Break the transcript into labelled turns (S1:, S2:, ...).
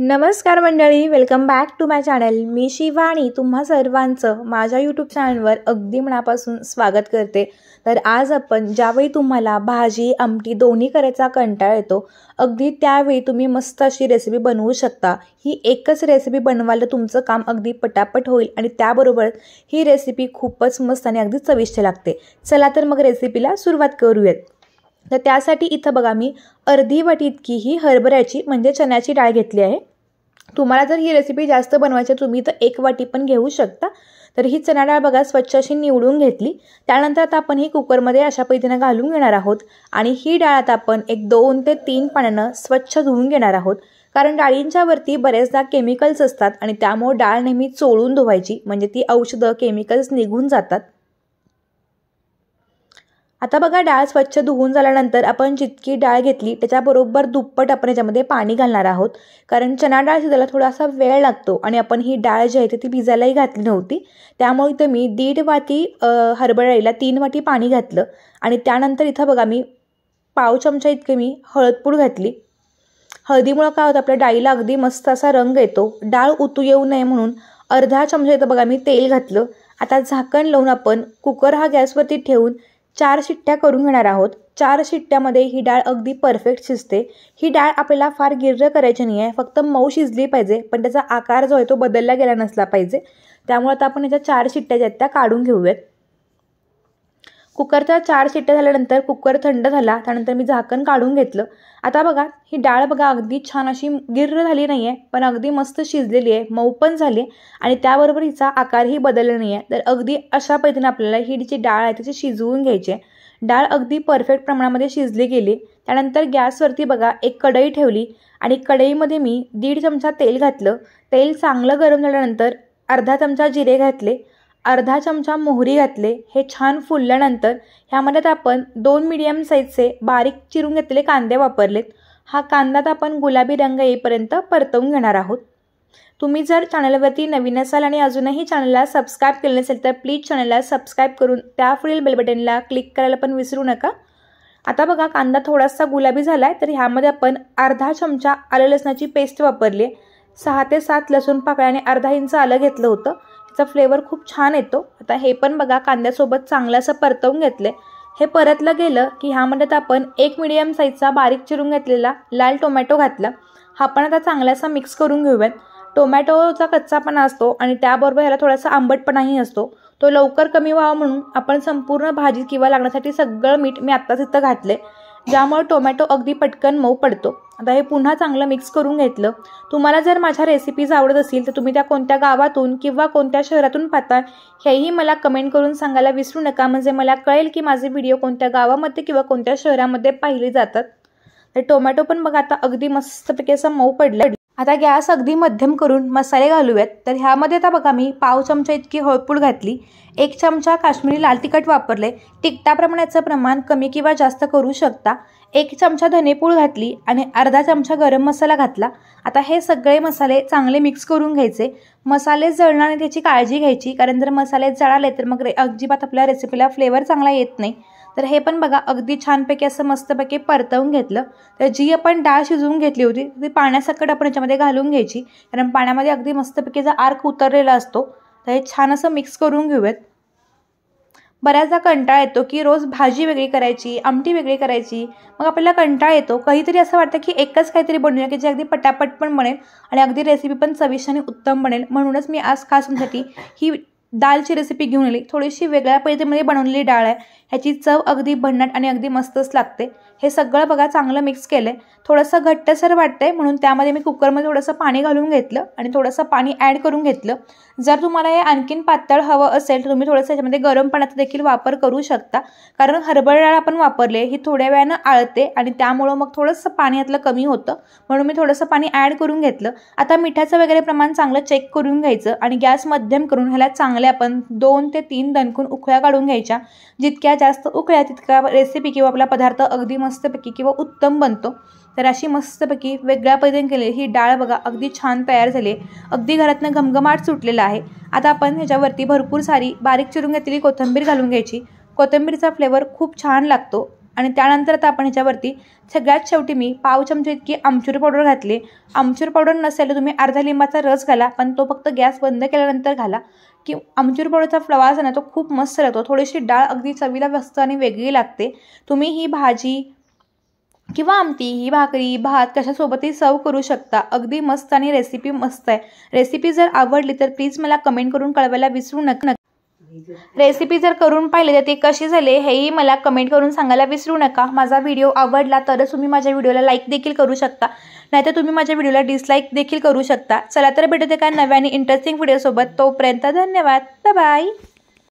S1: नमस्कार मंडळी, welcome back to my channel. मी शिवानी तुम्हा सर्वांचं माझ्या यूट्यूब चॅनलवर अगदी मनापासून स्वागत करते। तर आज आपण ज्यावेळी तुम्हाला भाजी आमटी दोन्ही करायचा कंटाळा येतो, अगदी त्यावेळी तुम्ही मस्त अशी रेसिपी बनवू शकता। ही एकच रेसिपी बनवायला तुमचं काम अगदी पटापट होईल आणि त्याबरोबर ही रेसिपी खूपच मस्त आणि अगदी चविष्ट लागते। चला तर मग रेसिपीला सुरुवात करूयात। तर त्यासाठी इथं बघा मी अर्धी वाटी इतकी ही हरभऱ्याची म्हणजे चण्याची डाळ घेतली आहे। तुम्हाला जर ही रेसिपी जास्त बनवायची तुम्ही तर 1 वाटी पण घेऊ शकता। तर ही चणा डाळ बघा स्वच्छ अशी निवडून घेतली। त्यानंतर आता आपण ही कुकरमध्ये अशा पद्धतीने घालून घेणार आहोत आणि ही डाळ आता आपण 2 ते 3 पाण्याने स्वच्छ धुवून घेणार आहोत। कारण डाळींच्या वरती बरेचदा केमिकल्स असतात आणि त्यामुळे डाळ नेहमी चोळून धुवायची, म्हणजे ती औषध केमिकल्स निघून जातात। आता बघा डाळ स्वच्छ धुवून झाल्यानंतर आपण जितकी डाळ घेतली त्याच्याबरोबर दुप्पट आपण याच्यामध्ये पाणी घालणार आहोत। कारण चणा डाळ शिजायला थोडासा वेळ लागतो आणि आपण ही डाळ जी आहे ती भिजायलाही घातली नव्हती, त्यामुळे इथं मी 1.5 वाटी हरभरा डाळीला 3 वाटी पाणी घातलं आणि त्यानंतर इथं बघा मी पाव चमचा इतके मी हळदपूड घातली। हळदीमुळे काय होतं, आपल्या डाळीला अगदी मस्त असा रंग येतो। डाळ उतू येऊ नये म्हणून अर्धा चमचा इथं बघा मी तेल घातलं। आता झाकण लावून आपण कुकर हा गॅसवरती ठेवून 4 शिट्ट्या करून घेणार आहोत। 4 शिट्ट्यामध्ये ही डाळ अगदी परफेक्ट शिजते। ही डाळ आपल्याला फार गिर्र करायची नाही आहे, फक्त मऊ शिजली पाहिजे, पण त्याचा आकार जो आहे तो बदलला गेला नसला पाहिजे। त्यामुळे आता आपण याच्या 4 शिट्ट्या ज्या त्या काढून घेऊयात। कुकरच्या 4 शिट्ट्या झाल्यानंतर कुकर थंड झाला, त्यानंतर मी झाकण काढून घेतलं। आता बघा ही डाळ बघा अगदी छान अशी गिर्र झाली नाही आहे, पण अगदी मस्त शिजलेली आहे, मऊ पण झाली आहे आणि त्याबरोबर हिचा आकारही बदलला नाही आहे। तर अगदी अशा पद्धतीने आपल्याला ही जी डाळ आहे त्याची शिजवून घ्यायची आहे। डाळ अगदी परफेक्ट प्रमाणामध्ये शिजली गेली। त्यानंतर गॅसवरती बघा एक कढई ठेवली आणि कढईमध्ये मी 1.5 चमचा तेल घातलं। तेल चांगलं गरम झाल्यानंतर अर्धा चमचा जिरे घातले, अर्धा चमचा मोहरी घातले। हे छान फुलल्यानंतर ह्यामध्ये आपण 2 मीडियम साईजचे बारीक चिरून घेतलेले कांदे वापरलेत। हा कांदा आपण गुलाबी रंग येईपर्यंत परतवून घेणार आहोत। तुम्ही जर चॅनलवरती नवीन असाल आणि अजूनही चॅनलला सबस्क्राईब केले नसेल तर प्लीज चॅनलला सबस्क्राईब करून त्यापुढील बेल बटनला क्लिक करायला पण विसरू नका। आता बघा कांदा थोडासा गुलाबी झालाय, तर ह्यामध्ये आपण अर्धा चमचा आलं लसणाची पेस्ट वापरली। 6 ते 7 लसूण पाकळ्या आणि अर्धा इंच आलं घेतलं होतं। त्याचा फ्लेवर खूप छान येतो। आता हे पण बघा कांद्यासोबत चांगलं असं परतवून घेतले। हे परतलं गेलं की ह्यामध्ये आपण 1 मीडियम साईजचा बारीक चिरून घेतलेला लाल टोमॅटो घातला। हा पण आता चांगलासा मिक्स करून घेऊयात। टोमॅटोचा कच्चापणा असतो आणि त्याबरोबर ह्याला थोडासा आंबटपणाही असतो, तो लवकर कमी व्हावा म्हणून आपण संपूर्ण भाजी किंवा लागण्यासाठी सगळं मीठ मी आत्ताच इथं घातले, ज्यामुळे टोमॅटो अगदी पटकन मऊ पडतो। आता हे पुन्हा चांगलं मिक्स करून घेतलं। तुम्हाला जर माझ्या रेसिपीज आवडत असतील तर तुम्ही त्या कोणत्या गावातून किंवा कोणत्या शहरातून पाहता हेही मला कमेंट करून सांगायला विसरू नका, म्हणजे मला कळेल की माझे व्हिडिओ कोणत्या गावामध्ये किंवा कोणत्या शहरामध्ये पाहिले जातात। तर टोमॅटो पण बघा आता अगदी मस्तपैकी असं मऊ पडलं। आता गॅस अगदी मध्यम करून मसाले घालूयात। तर ह्यामध्ये आता बघा मी पाव चमचा इतकी हळदपूड घातली, 1 चमचा काश्मीरी लाल तिखट वापरले। तिखटाप्रमाणाचं प्रमाण कमी किंवा जास्त करू शकता। 1 चमचा धनेपूड घातली आणि अर्धा चमचा गरम मसाला घातला। आता हे सगळे मसाले चांगले मिक्स करून घ्यायचे। मसाले जळणार नाही त्याची काळजी घ्यायची, कारण जर मसाले जळाले तर मग अजिबात आपल्या रेसिपीला फ्लेवर चांगला येत नाही। तर हे पण बघा अगदी छानपैकी असं मस्तपैकी परतवून घेतलं। तर जी आपण डाळ शिजवून घेतली होती ती पाण्यासकट आपण याच्यामध्ये घालून घ्यायची, कारण पाण्यामध्ये अगदी मस्तपैकीचा अर्क उतरलेला असतो। तर हे छान असं मिक्स करून घेऊयात। बऱ्याचदा कंटाळा येतो की रोज भाजी वेगळी करायची, आमटी वेगळी करायची, मग आपल्याला कंटाळा येतो। कधीतरी असं वाटतं की एकच काहीतरी बनवूया की जे अगदी पटापट पण बनेल आणि अगदी रेसिपी पण चविष्ट आणि उत्तम बनेल। म्हणूनच मी आज खास तुमच्यासाठी ही दालची रेसिपी घेऊन आली। थोडीशी वेगळ्या पद्धतीमध्ये बनवलेली डाळ आहे, ह्याची चव अगदी भन्नाट आणि अगदी मस्तच लागते। हे सगळं बघा चांगलं मिक्स केलंय। थोडंसं घट्टसर वाटतंय म्हणून त्यामध्ये मी कुकरमध्ये थोडंसं पाणी घालून घेतलं आणि थोडंसं पाणी ॲड करून घेतलं। जर तुम्हाला हे आणखीन पातळ हवं असेल तर तुम्ही थोडंसं याच्यामध्ये गरम पाण्याचा देखील वापर करू शकता, कारण हरभरा डाळ आपण वापरले ही थोड्या वेळानं आळते आणि त्यामुळं मग थोडंसं पाणी यातलं कमी होतं, म्हणून मी थोडंसं पाणी ॲड करून घेतलं। आता मिठाचं वगैरे प्रमाण चांगलं चेक करून घ्यायचं आणि गॅस मध्यम करून ह्याला चांगले आपण 2 ते 3 दणकून उकळ्या काढून घ्यायच्या। जितक्या जास्त उकळ्या तितका रेसिपी किंवा आपला पदार्थ अगदी मस्तपैकी किंवा उत्तम बनतो। तर अशी मस्तपैकी वेगळ्या पद्धतीने केलेली ही डाळ बघा अगदी छान तयार झाली आहे, अगदी घरातनं घमघमाट सुटलेला आहे। आता आपण ह्याच्यावरती भरपूर सारी बारीक चिरून घेतलेली कोथिंबीर घालून घ्यायची। कोथिंबीरचा फ्लेवर खूप छान लागतो। आणि त्यानंतर आता आपण ह्याच्यावरती सगळ्यात शेवटी मी पाव चमचे इतकी आमचूर पावडर घातली. आमचूर पावडर नसेल तर तुम्ही अर्धा लिंबाचा रस घाला, पण तो फक्त गॅस बंद केल्यानंतर घाला. की आमचूर पावडरचा फ्लेवर ना तो खूप मस्त लागतो. थोडीशी डाळ अगदी चवीला मस्त आणि वेगळी लागते. तुम्ही ही भाजी किंवा आमटी, ही भाकरी, भात कशासोबतही सर्व करू शकता. अगदी मस्त आणि रेसिपी मस्त आहे. रेसिपी जर आवडली तर प्लीज मला कमेंट करून कळवायला विसरू नका. रेसिपी जर करून पाहिले तर ते कसे झाले हेही मला कमेंट करून सांगायला विसरू नका. माझा व्हिडिओ आवडला तरच तुम्ही माझ्या व्हिडिओला लाईक देखील करू शकता, नाहीतर तुम्ही माझ्या व्हिडिओला डिसलाईक देखील करू शकता. चला तर भेटूया एका नव्या आणि इंटरेस्टिंग व्हिडिओसोबत. तोपर्यंत धन्यवाद. Bye bye.